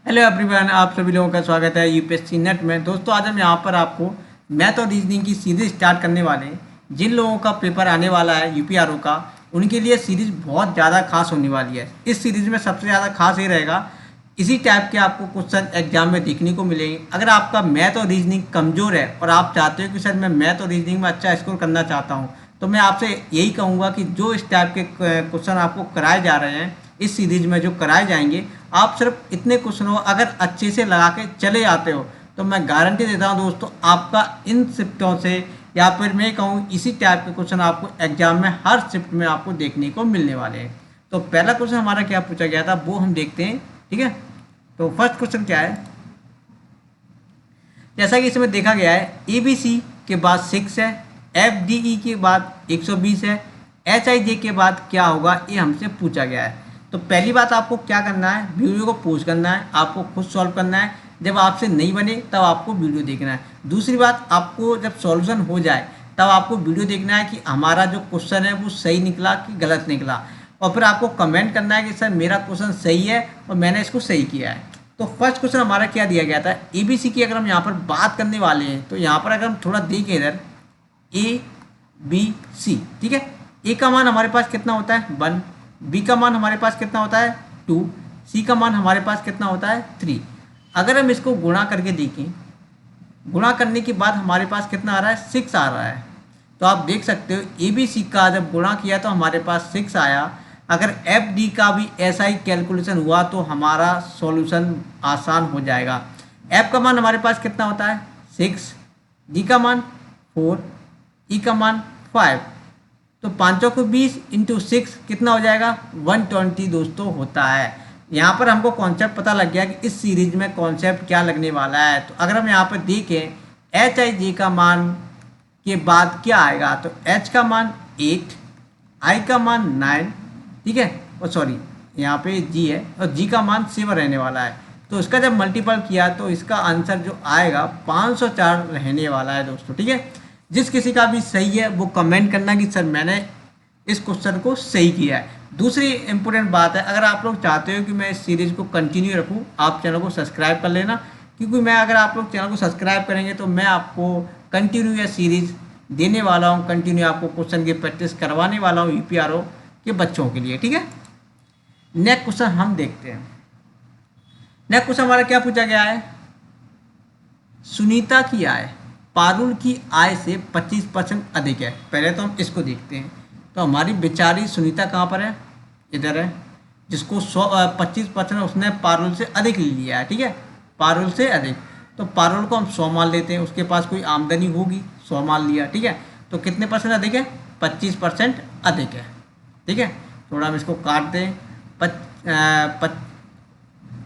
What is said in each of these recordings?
Hello everyone, आप सभी लोगों का स्वागत है यूपीएससी नेट में। दोस्तों, आज हम यहाँ पर आपको मैथ और रीजनिंग की सीरीज स्टार्ट करने वाले हैं। जिन लोगों का पेपर आने वाला है यूपीआरओ का, उनके लिए सीरीज बहुत ज़्यादा खास होने वाली है। इस सीरीज में सबसे ज़्यादा खास ये रहेगा, इसी टाइप के आपको क्वेश्चन एग्जाम में देखने को मिलेंगे। अगर आपका मैथ और रीजनिंग कमज़ोर है और आप चाहते हो कि सर मैं मैथ और रीजनिंग में अच्छा स्कोर करना चाहता हूँ, तो मैं आपसे यही कहूँगा कि जो इस टाइप के क्वेश्चन आपको कराए जा रहे हैं इस सीरीज में, जो कराए जाएंगे, आप सिर्फ इतने क्वेश्चनों अगर अच्छे से लगा के चले आते हो तो मैं गारंटी देता हूँ दोस्तों, आपका इन शिफ्टों से या फिर मैं कहूँ इसी टाइप के क्वेश्चन आपको एग्जाम में हर शिफ्ट में आपको देखने को मिलने वाले हैं। तो पहला क्वेश्चन हमारा क्या पूछा गया था वो हम देखते हैं। ठीक है, तो फर्स्ट क्वेश्चन क्या है, जैसा कि इसमें देखा गया है ABC के बाद 6 है, FDE के बाद 120 है, HIJ के बाद क्या होगा, ये हमसे पूछा गया है। तो पहली बात आपको क्या करना है, वीडियो को पॉज करना है, आपको खुद सॉल्व करना है। जब आपसे नहीं बने तब आपको वीडियो देखना है। दूसरी बात, आपको जब सॉल्यूशन हो जाए तब आपको वीडियो देखना है कि हमारा जो क्वेश्चन है वो सही निकला कि गलत निकला, और फिर आपको कमेंट करना है कि सर मेरा क्वेश्चन सही है और मैंने इसको सही किया है। तो फर्स्ट क्वेश्चन हमारा क्या दिया गया था, ABC की अगर हम यहाँ पर बात करने वाले हैं तो यहाँ पर अगर हम थोड़ा देखें इधर ABC, ठीक है, ए का मान हमारे पास कितना होता है 1, बी का मान हमारे पास कितना होता है 2, सी का मान हमारे पास कितना होता है 3। अगर हम इसको गुणा करके देखें, गुणा करने के बाद हमारे पास कितना आ रहा है 6 आ रहा है। तो आप देख सकते हो ABC का जब गुणा किया तो हमारे पास 6 आया। अगर FD का भी ऐसा ही कैलकुलेशन हुआ तो हमारा सॉल्यूशन आसान हो जाएगा। F का मान हमारे पास कितना होता है 6, D का मान 4, E का मान 5। तो 5 को 20 इंटू 6 कितना हो जाएगा 120 दोस्तों होता है। यहाँ पर हमको कॉन्सेप्ट पता लग गया कि इस सीरीज में कॉन्सेप्ट क्या लगने वाला है। तो अगर हम यहाँ पर देखें HIJ का मान के बाद क्या आएगा, तो H का मान 8, I का मान 9, ठीक है, और सॉरी यहाँ पे G है और G का मान 7 रहने वाला है। तो इसका जब मल्टीपल किया तो इसका आंसर जो आएगा 504 रहने वाला है दोस्तों। ठीक है, जिस किसी का भी सही है वो कमेंट करना कि सर मैंने इस क्वेश्चन को सही किया है। दूसरी इंपॉर्टेंट बात है, अगर आप लोग चाहते हो कि मैं इस सीरीज को कंटिन्यू रखूं, आप चैनल को सब्सक्राइब कर लेना, क्योंकि मैं अगर आप लोग चैनल को सब्सक्राइब करेंगे तो मैं आपको कंटिन्यू यह सीरीज देने वाला हूँ, कंटिन्यू आपको क्वेश्चन की प्रैक्टिस करवाने वाला हूँ यूपीआरओ के बच्चों के लिए। ठीक है, नेक्स्ट क्वेश्चन हम देखते हैं। नेक्स्ट क्वेश्चन हमारा क्या पूछा गया है, सुनीता की आय पारुल की आय से 25% अधिक है। पहले तो हम इसको देखते हैं। तो हमारी बेचारी सुनीता कहाँ पर है, इधर है, जिसको 25% उसने पारुल से अधिक ले लिया है। ठीक है, पारुल से अधिक, तो पारुल को हम 100 मान लेते हैं, उसके पास कोई आमदनी होगी, 100 मान लिया। ठीक है, तो कितने परसेंट अधिक है 25% अधिक है। ठीक है, थोड़ा हम इसको काट दें,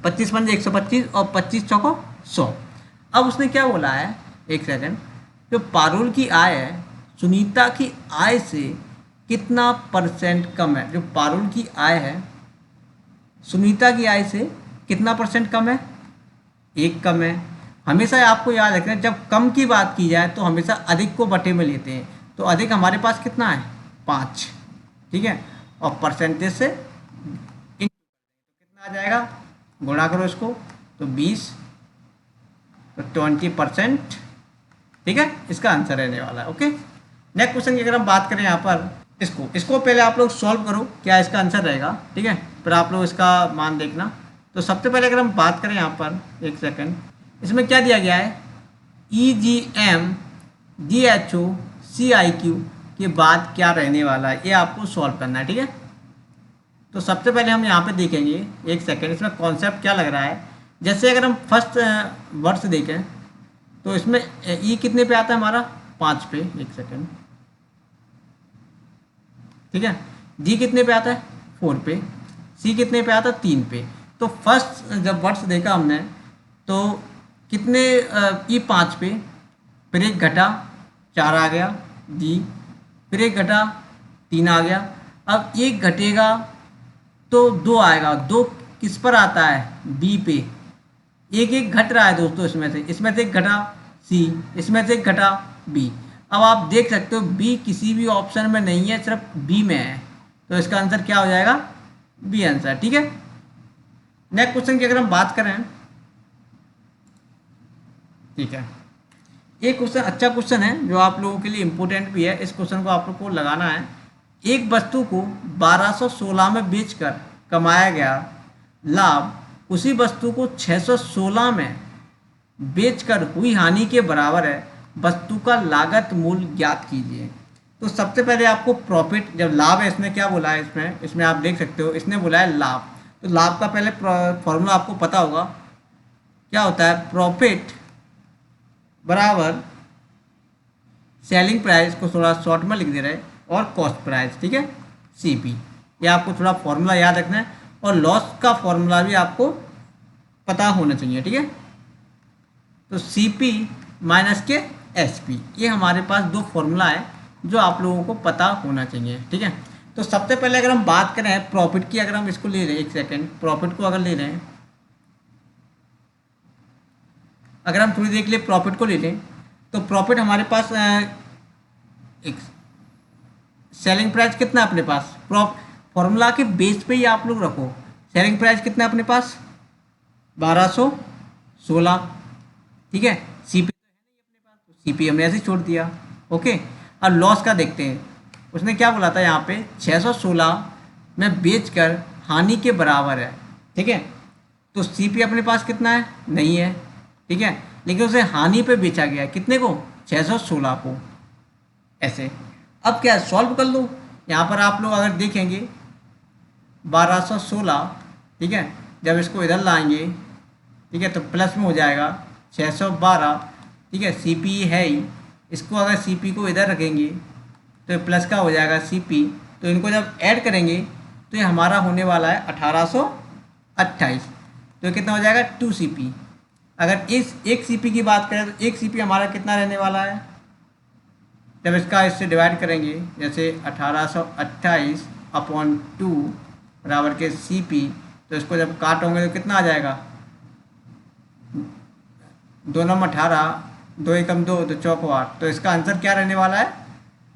25 पंजे 125 और 25 चौको 100। अब उसने क्या बोला है, एक सेकंड, जो पारुल की आय है सुनीता की आय से कितना परसेंट कम है। जो पारुल की आय है सुनीता की आय से कितना परसेंट कम है, 1 कम है। हमेशा आपको याद रखना, जब कम की बात की जाए तो हमेशा अधिक को बटे में लेते हैं। तो अधिक हमारे पास कितना है 5, ठीक है, और परसेंटेज से कितना आ जाएगा, गुणा करो इसको, तो 20, तो 20%। ठीक है, इसका आंसर रहने वाला है। ओके, नेक्स्ट क्वेश्चन की अगर हम बात करें यहाँ पर, इसको पहले आप लोग सॉल्व करो क्या इसका आंसर रहेगा। ठीक है, फिर आप लोग इसका मान देखना। तो सबसे पहले अगर हम बात करें यहाँ पर, एक सेकंड, इसमें क्या दिया गया है, EGM DHO CIQ के बाद क्या रहने वाला है, ये आपको सॉल्व करना है। ठीक है, तो सबसे पहले हम यहाँ पे देखेंगे, एक सेकंड, इसमें कॉन्सेप्ट क्या लग रहा है। जैसे अगर हम फर्स्ट वर्ड से देखें तो इसमें ई कितने पे आता है हमारा 5 पे, एक सेकंड, ठीक है, डी कितने पे आता है 4 पे, सी कितने पे आता है 3 पे। तो फर्स्ट जब वर्ड्स देखा हमने तो कितने ई 5 पे, फिर एक घटा 4 आ गया डी, फिर एक घटा 3 आ गया। अब एक घटेगा तो 2 आएगा, 2 किस पर आता है बी पे, एक एक घट रहा है दोस्तों, इसमें से एक घटा सी, इसमें से एक घटा बी। अब आप देख सकते हो बी किसी भी ऑप्शन में नहीं है, सिर्फ बी में है, तो इसका आंसर क्या हो जाएगा बी आंसर। ठीक है, नेक्स्ट क्वेश्चन की अगर हम बात करें ठीक है, एक क्वेश्चन अच्छा क्वेश्चन है जो आप लोगों के लिए इम्पोर्टेंट भी है। इस क्वेश्चन को आप लोग को लगाना है। एक वस्तु को 1216 में बेचकर कमाया गया लाभ उसी वस्तु को 616 में बेचकर हुई हानि के बराबर है। वस्तु का लागत मूल्य ज्ञात कीजिए। तो सबसे पहले आपको प्रॉफिट, जब लाभ है, इसने क्या बोला है, इसमें आप देख सकते हो, इसने बोला है लाभ। तो लाभ का पहले फॉर्मूला आपको पता होगा, क्या होता है, प्रॉफिट बराबर सेलिंग प्राइस को थोड़ा शॉर्ट में लिख दे रहे हैं और कॉस्ट प्राइस, ठीक है, सीपी। ये आपको थोड़ा फॉर्मूला याद रखना है और लॉस का फॉर्मूला भी आपको पता होना चाहिए, ठीक है। तो सीपी माइनस के एसपी, ये हमारे पास दो फॉर्मूला है जो आप लोगों को पता होना चाहिए, ठीक है। तो सबसे पहले अगर हम बात करें प्रॉफिट की, अगर हम इसको ले रहे हैं, एक सेकेंड, प्रॉफिट को अगर ले रहे हैं, अगर हम थोड़ी देर के लिए प्रॉफिट को ले लें तो प्रॉफिट हमारे पास एक सेलिंग प्राइस कितना अपने पास, फॉर्मूला के बेस पे ही आप लोग रखो। सेलिंग प्राइस कितना अपने पास 1216, ठीक है। सीपी तो है नहीं अपने पास, तो सीपी हमने ऐसे छोड़ दिया, ओके। अब लॉस का देखते हैं, उसने क्या बोला था यहाँ पे 616 में बेचकर हानि के बराबर है, ठीक है। तो सीपी अपने पास कितना है, नहीं है, ठीक है, लेकिन उसे हानि पे बेचा गया है, कितने को, 616 को, ऐसे। अब क्या सॉल्व कर लो, यहाँ पर आप लोग अगर देखेंगे 1216, ठीक है, जब इसको इधर लाएंगे, ठीक है, तो प्लस में हो जाएगा 612, ठीक है, सीपी है ही, इसको अगर सीपी को इधर रखेंगे तो प्लस का हो जाएगा सीपी, तो इनको जब ऐड करेंगे तो ये हमारा होने वाला है 1828, तो ये कितना हो जाएगा 2 सीपी। अगर इस एक सीपी की बात करें तो एक सीपी हमारा कितना रहने वाला है, जब इसका इससे डिवाइड करेंगे, जैसे 1828 अपॉन 2 बराबर के सीपी, तो इसको जब काटोगे तो कितना आ जाएगा, 2 नम 18, 2 एकम 2, 2 चौक 8, तो इसका आंसर क्या रहने वाला है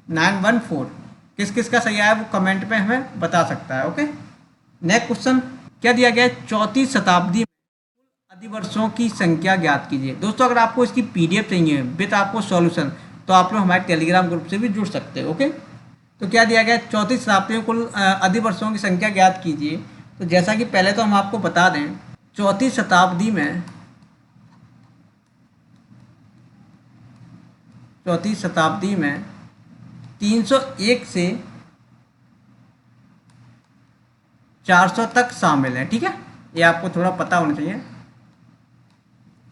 914। किस किस का सही आया वो कमेंट में हमें बता सकता है, ओके। नेक्स्ट क्वेश्चन क्या दिया गया है, 4वीं शताब्दी में अधिवर्षों की संख्या ज्ञात कीजिए। दोस्तों अगर आपको इसकी पीडीएफ चाहिए विद आपको सॉल्यूशन, तो आप लोग हमारे टेलीग्राम ग्रुप से भी जुड़ सकते हैं, ओके। तो क्या दिया गया है, 34 शताब्दी में कुल अधिवर्षों की संख्या ज्ञात कीजिए। तो जैसा कि पहले तो हम आपको बता दें, 34 शताब्दी में 301 से 400 तक शामिल है, ठीक है, ये आपको थोड़ा पता होना चाहिए,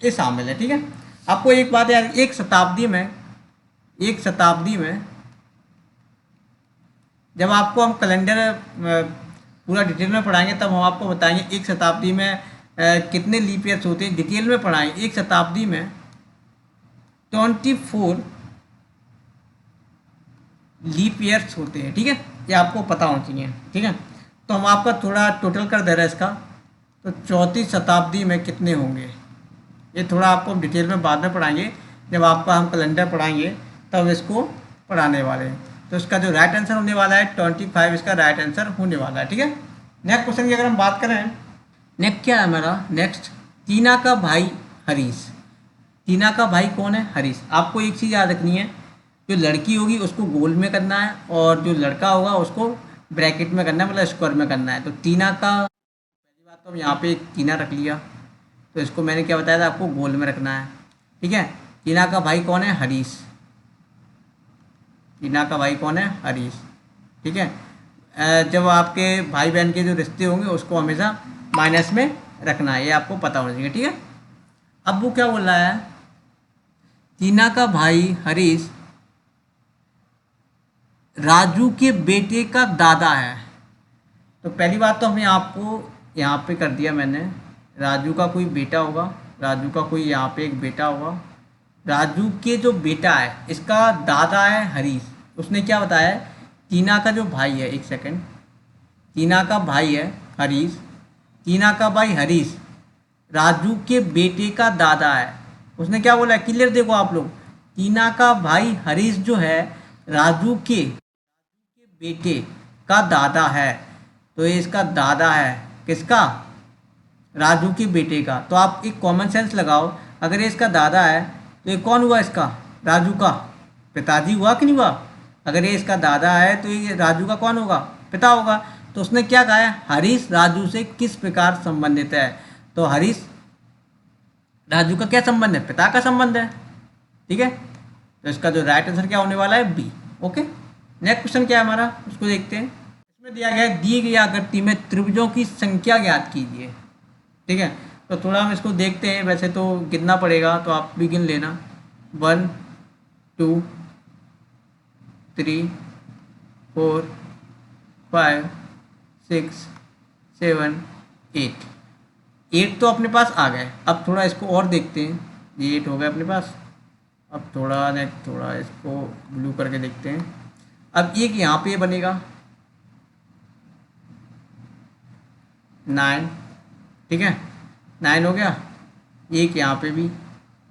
ये शामिल है, ठीक है। आपको एक बात यार, एक शताब्दी में जब आपको हम कैलेंडर पूरा डिटेल में पढ़ाएंगे तब हम आपको बताएंगे एक शताब्दी में कितने लीप ईयर्स होते हैं, डिटेल में पढ़ाएंगे। एक शताब्दी में 24 लीप ईयर्स होते हैं, ठीक है, ये आपको पता होना चाहिए, ठीक है। तो हम आपका थोड़ा टोटल कर दे रहे हैं इसका, तो 34 शताब्दी में कितने होंगे ये थोड़ा आपको हम डिटेल में बाद में पढ़ाएंगे, जब आपका हम कैलेंडर पढ़ाएंगे तब इसको पढ़ाने वाले हैं। तो इसका जो राइट आंसर होने वाला है 25, इसका राइट आंसर होने वाला है, ठीक है। नेक्स्ट क्वेश्चन की अगर हम बात करें, नेक्स्ट क्या है हमारा, नेक्स्ट टीना का भाई हरीश। टीना का भाई कौन है, हरीश। आपको एक चीज़ याद रखनी है, जो लड़की होगी उसको गोल में करना है और जो लड़का होगा उसको ब्रैकेट में करना है, मतलब स्क्वायर में करना है। तो टीना का, पहली बात तो हम यहाँ पे एक टीना रख लिया, तो इसको मैंने क्या बताया था आपको, गोल में रखना है, ठीक है। टीना का भाई कौन है, हरीश। टीना का भाई कौन है, हरीश, ठीक है। जब आपके भाई बहन के जो रिश्ते होंगे उसको हमेशा माइनस में रखना है, ये आपको पता होना चाहिए, ठीक है। अब वो क्या बोल रहा है, टीना का भाई हरीश राजू के बेटे का दादा है। तो पहली बात तो हमें आपको यहाँ पे कर दिया मैंने, राजू का कोई बेटा होगा, राजू का कोई यहाँ पे एक बेटा होगा, राजू के जो बेटा है इसका दादा है हरीश। उसने क्या बताया है, टीना का जो भाई है, एक सेकंड, टीना का भाई है हरीश, टीना का भाई हरीश राजू के बेटे का दादा है। उसने क्या बोला है, क्लियर देखो आप लोग, टीना का भाई हरीश जो है राजू के बेटे का दादा है, तो ये इसका दादा है, किसका, राजू के बेटे का। तो आप एक कॉमन सेंस लगाओ, अगर ये इसका दादा है तो ये कौन हुआ इसका, राजू का पिताजी हुआ कि नहीं हुआ। अगर ये इसका दादा है तो ये राजू का कौन होगा, पिता होगा। तो उसने क्या कहा है, हरीश राजू से किस प्रकार संबंधित है। तो हरीश राजू का क्या संबंध है, पिता का संबंध है। ठीक है, तो इसका जो राइट आंसर क्या होने वाला है, बी। ओके, नेक्स्ट क्वेश्चन क्या है हमारा, उसको देखते हैं। इसमें दिया गया है दी गई आकृति में त्रिभुजों की संख्या ज्ञात कीजिए। ठीक है, तो थोड़ा हम इसको देखते हैं, वैसे तो गिनना पड़ेगा तो आप भी गिन लेना। 1 2 3 4 5 6 7 8। 8 तो अपने पास आ गए। अब थोड़ा इसको और देखते हैं, ये 8 हो गए अपने पास। अब थोड़ा इसको ब्लू करके देखते हैं। अब एक यहाँ पे बनेगा 9। ठीक है, 9 हो गया। एक यहाँ पे भी,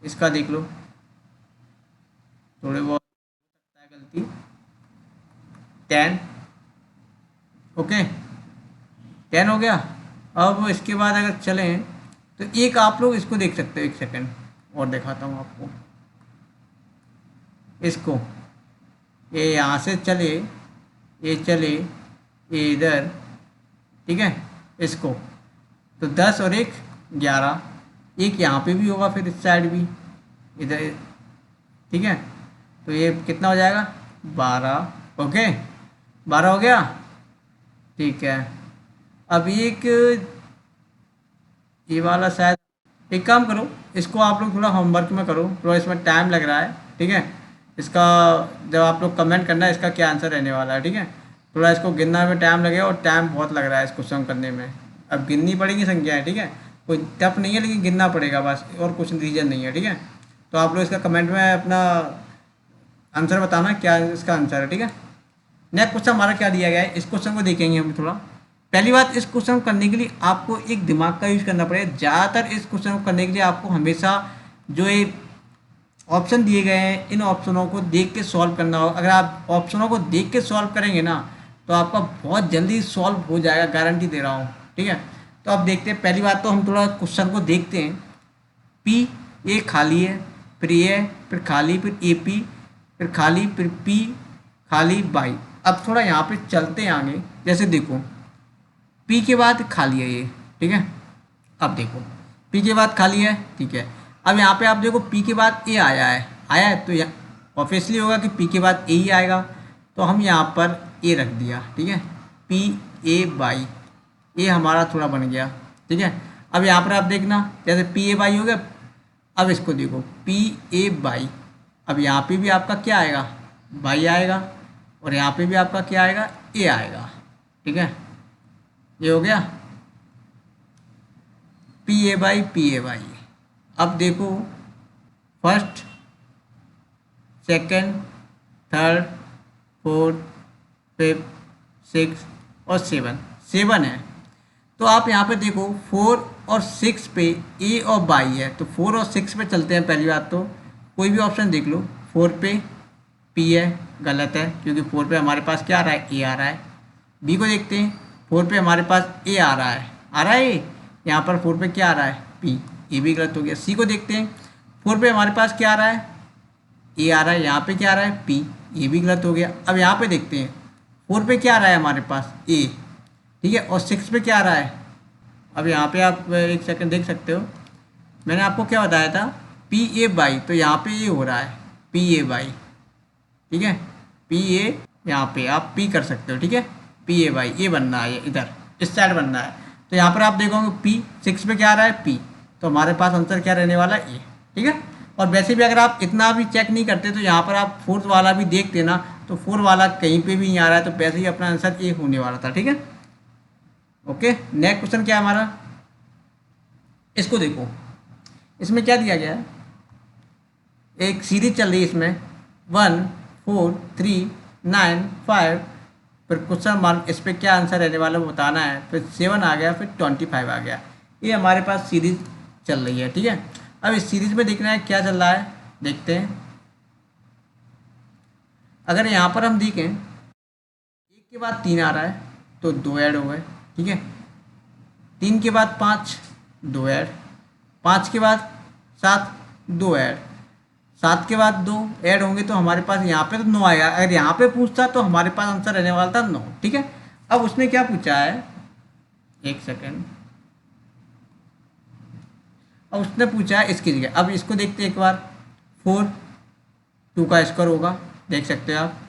इसका देख लो, थोड़े बहुत गलती। 10। ओके, 10 हो गया। अब इसके बाद अगर चलें तो एक आप लोग इसको देख सकते हो, एक सेकंड और दिखाता हूँ आपको। इसको ये यहाँ से चले, ये चले, ये इधर। ठीक है, इसको तो 10 और 1 11। एक यहाँ पे भी होगा, फिर इस साइड भी इधर। ठीक है, तो ये कितना हो जाएगा, 12। ओके, 12 हो गया। ठीक है, अब एक ये वाला शायद, एक काम करो, इसको आप लोग थोड़ा होमवर्क में करो, थोड़ा इसमें टाइम लग रहा है। ठीक है, इसका जब आप लोग कमेंट करना है इसका क्या आंसर रहने वाला है। ठीक है, थोड़ा इसको गिनना में टाइम लगेगा और टाइम बहुत लग रहा है इस क्वेश्चन करने में। अब गिननी पड़ेगी संख्याएं। ठीक है, कोई टफ नहीं है लेकिन गिनना पड़ेगा बस, और कुछ रीजन नहीं है। ठीक है, तो आप लोग इसका कमेंट में अपना आंसर बताना क्या इसका आंसर है। ठीक है, नेक्स्ट क्वेश्चन हमारा क्या दिया गया है, इस क्वेश्चन को देखेंगे हम थोड़ा। पहली बात, इस क्वेश्चन को करने के लिए आपको एक दिमाग का यूज़ करना पड़ेगा। ज़्यादातर इस क्वेश्चन को करने के लिए आपको हमेशा जो ये ऑप्शन दिए गए हैं, इन ऑप्शनों को देख के सॉल्व करना होगा। अगर आप ऑप्शनों को देख के सॉल्व करेंगे ना तो आपका बहुत जल्दी सॉल्व हो जाएगा, गारंटी दे रहा हूँ। ठीक है, तो अब देखते हैं। पहली बात तो हम थोड़ा क्वेश्चन को देखते हैं। पी ए खाली है, फिर ए है, फिर खाली, फिर ए पी, फिर खाली, फिर पी खाली बाई। अब थोड़ा यहाँ पे चलते हैं आगे। जैसे देखो, पी के बाद खाली है ये। ठीक है, अब देखो पी के बाद खाली है। ठीक है, अब यहाँ पे आप देखो पी के बाद ए आया है तो ऑब्वियसली होगा कि पी के बाद ए ही आएगा। तो हम यहाँ पर ए रख दिया। ठीक है, पी ए बाई, ए हमारा थोड़ा बन गया। ठीक है, अब यहाँ पर आप देखना, जैसे पी ए बाई हो गया। अब इसको देखो, पी ए बाई, अब यहाँ पे भी आपका क्या आएगा, बाई आएगा, और यहाँ पे भी आपका क्या आएगा, ए आएगा। ठीक है, ये हो गया P A by, P A by. अब देखो, first, second, third, fourth, fifth, six और 7 है। तो आप यहाँ पे देखो 4 और 6 पे ए और बाई है, तो 4 और 6 पे चलते हैं। पहली बात तो कोई भी ऑप्शन देख लो। 4 पे पी है, गलत है, क्योंकि 4 पे हमारे पास क्या आ रहा है, ए आ रहा है। बी को देखते हैं, 4 पे हमारे पास ए आ रहा है ए, यहाँ पर 4 पे क्या आ रहा है, पी, ये भी गलत हो गया। सी को देखते हैं, 4 पे हमारे पास क्या आ रहा है, ए आ रहा है, यहाँ पे क्या आ रहा है, पी, ये भी गलत हो गया। अब यहाँ पे देखते हैं, 4 पे क्या आ रहा है हमारे पास, ए। ठीक है, और 6 पे क्या आ रहा है। अब यहाँ पे आप एक सेकंड देख सकते हो, मैंने आपको क्या बताया था, पी ए बाई, तो यहाँ पे ये हो रहा है पी ए बाई। ठीक है, पी ए, यहाँ पे आप पी कर सकते हो। ठीक है, पी ए बाई, ये बनना है, इधर इस साइड बनना है। तो यहाँ पर आप देखोगे पी, 6 पे क्या आ रहा है, पी, तो हमारे पास आंसर क्या रहने वाला है, ए। ठीक है, और वैसे भी अगर आप इतना भी चेक नहीं करते तो यहाँ पर आप 4th वाला भी देख देना, तो 4 वाला कहीं पे भी नहीं आ रहा है, तो वैसे ही अपना आंसर ए होने वाला था। ठीक है, ओके। नेक्स्ट क्वेश्चन क्या है हमारा, इसको देखो, इसमें क्या दिया गया है, एक सीरीज चल रही है इसमें 1 4 3 9 5, फिर क्वेश्चन मार्क, इस पर क्या आंसर रहने वाला है बताना है, फिर 7 आ गया, फिर 25 आ गया। ये हमारे पास सीरीज चल रही है। ठीक है, अब इस सीरीज में देखना है क्या चल रहा है, देखते हैं। अगर यहाँ पर हम देखें, 1 के बाद 3 आ रहा है तो 2 ऐड हो गए। ठीक है, 3 के बाद 5, 2 ऐड, 5 के बाद 7, 2 ऐड, 7 के बाद 2 ऐड होंगे तो हमारे पास यहाँ पे तो 9 आएगा। अगर यहाँ पे पूछता तो हमारे पास आंसर रहने वाला था 9। ठीक है, अब उसने क्या पूछा है, एक सेकेंड, अब उसने पूछा है इसकी जगह। अब इसको देखते हैं एक बार। 4 2 का स्क्वायर होगा, देख सकते हो आप।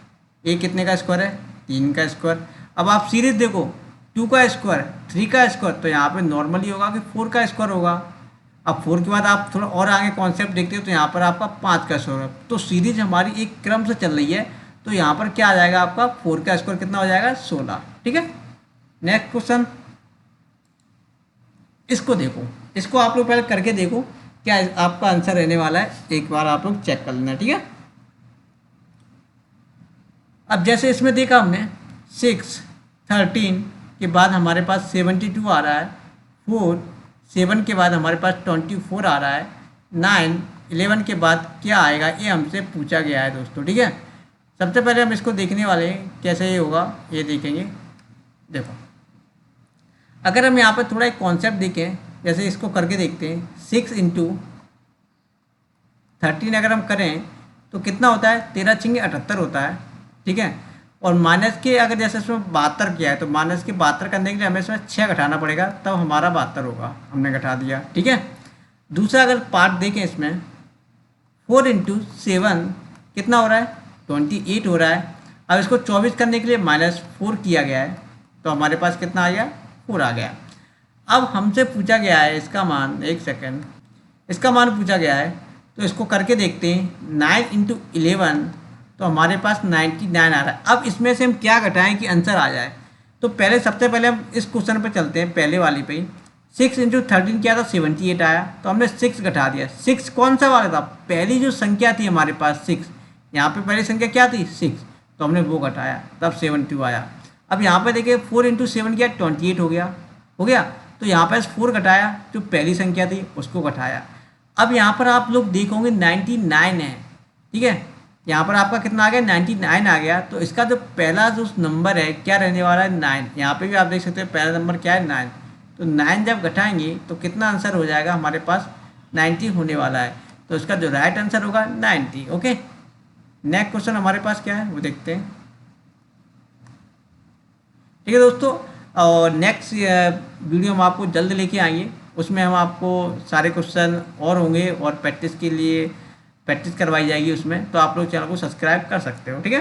ए कितने का स्क्वायर है, 3 का स्क्वायर। अब आप सीरीज देखो, 2 का स्क्वायर 3 का स्क्वायर, तो यहाँ पे नॉर्मली होगा कि 4 का स्क्वायर होगा। अब 4 के बाद आप थोड़ा और आगे कॉन्सेप्ट देखते हो तो यहाँ पर आपका 5 का स्क्वायर है। तो सीरीज हमारी एक क्रम से चल रही है, तो यहाँ पर क्या आ जाएगा आपका 4 का स्क्वायर कितना हो जाएगा 16। ठीक है, नेक्स्ट क्वेश्चन, इसको देखो, इसको आप लोग पहले करके देखो क्या आपका आंसर रहने वाला है, एक बार आप लोग चेक कर लेना। ठीक है, अब जैसे इसमें देखा हमने 6 13 के बाद हमारे पास 72 आ रहा है, 4 7 के बाद हमारे पास 24 आ रहा है, 9 11 के बाद क्या आएगा, ये हमसे पूछा गया है दोस्तों। ठीक है, सबसे पहले हम इसको देखने वाले हैं कैसे ये होगा, ये देखेंगे। देखो, अगर हम यहाँ पर थोड़ा एक कॉन्सेप्ट देखें, जैसे इसको करके देखते हैं। 6 × 13 अगर हम करें तो कितना होता है, 13 × 78 होता है। ठीक है, और माइनस के अगर जैसे इसमें 72 किया है तो माइनस के 72 करने के लिए हमें इसमें 6 घटाना पड़ेगा, तब हमारा 72 होगा, हमने घटा दिया। ठीक है, दूसरा अगर पार्ट देखें इसमें, 4 × 7 कितना हो रहा है, 28 हो रहा है। अब इसको 24 करने के लिए -4 किया गया है, तो हमारे पास कितना आ गया, 4 आ गया। अब हमसे पूछा गया है इसका मान, एक सेकेंड, इसका मान पूछा गया है, तो इसको करके देखते हैं। 9 × 11 तो हमारे पास 99 आ रहा है। अब इसमें से हम क्या घटाएं कि आंसर आ जाए, तो पहले सबसे पहले हम इस क्वेश्चन पे चलते हैं, पहले वाली पे ही। 6 × 13 किया था, 78 आया, तो हमने 6 घटा दिया। 6 कौन सा वाला था, पहली जो संख्या थी हमारे पास 6, यहाँ पे पहली संख्या क्या थी 6, तो हमने वो घटाया, तब 72 आया। अब यहाँ पे देखिए 4 × 7 किया, 28 हो गया, तो यहाँ पर 4 घटाया, जो पहली संख्या थी उसको घटाया। अब यहाँ पर आप लोग देखोगे 99 है। ठीक है, यहाँ पर आपका कितना आ गया, 99 आ गया। तो इसका जो पहला जो नंबर है क्या रहने वाला है, 9। यहाँ पे भी आप देख सकते हैं पहला नंबर क्या है, 9। तो 9 जब घटाएंगे तो कितना आंसर हो जाएगा हमारे पास, 90 होने वाला है। तो इसका जो राइट आंसर होगा 90। ओके, नेक्स्ट क्वेश्चन हमारे पास क्या है वो देखते हैं। ठीक है दोस्तों, और नेक्स्ट वीडियो हम आपको जल्द लेके आएंगे, उसमें हम आपको सारे क्वेश्चन और होंगे और प्रैक्टिस के लिए प्रैक्टिस करवाई जाएगी उसमें। तो आप लोग चैनल को सब्सक्राइब कर सकते हो। ठीक है।